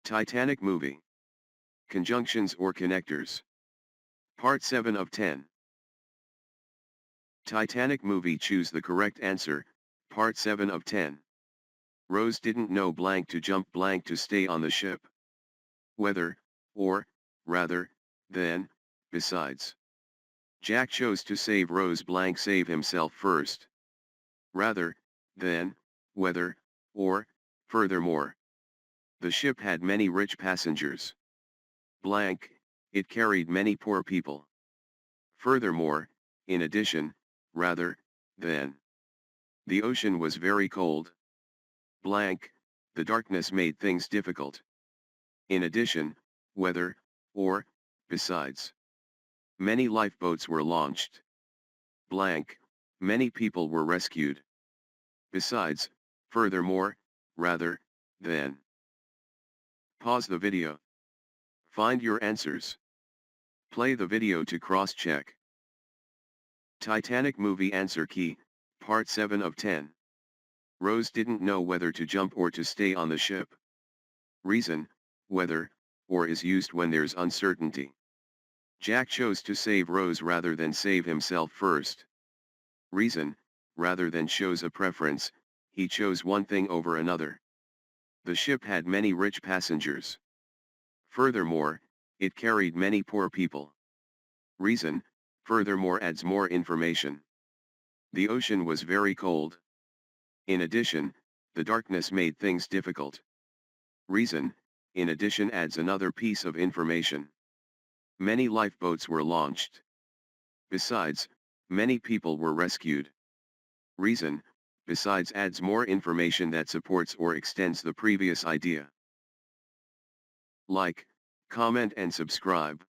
Titanic movie. Conjunctions or connectors. Part 7 of 10. Titanic movie. Choose the correct answer, Part 7 of 10. Rose didn't know blank to jump blank to stay on the ship. Whether, or, rather, than, besides. Jack chose to save Rose blank save himself first. Rather, than, whether, or, furthermore. The ship had many rich passengers. Blank, it carried many poor people. Furthermore, in addition, rather, than. The ocean was very cold. Blank, the darkness made things difficult. In addition, whether, or, besides. Many lifeboats were launched. Blank, many people were rescued. Besides, furthermore, rather, than. Pause the video. Find your answers. Play the video to cross-check. Titanic movie answer key, Part 7 of 10. Rose didn't know whether to jump or to stay on the ship. Reason, whether, or is used when there's uncertainty. Jack chose to save Rose rather than save himself first. Reason, rather than shows a preference, he chose one thing over another. The ship had many rich passengers. Furthermore, it carried many poor people. Reason, furthermore adds more information. The ocean was very cold. In addition, the darkness made things difficult. Reason, in addition adds another piece of information. Many lifeboats were launched. Besides, many people were rescued. Reason, besides adds more information that supports or extends the previous idea. Like, comment and subscribe.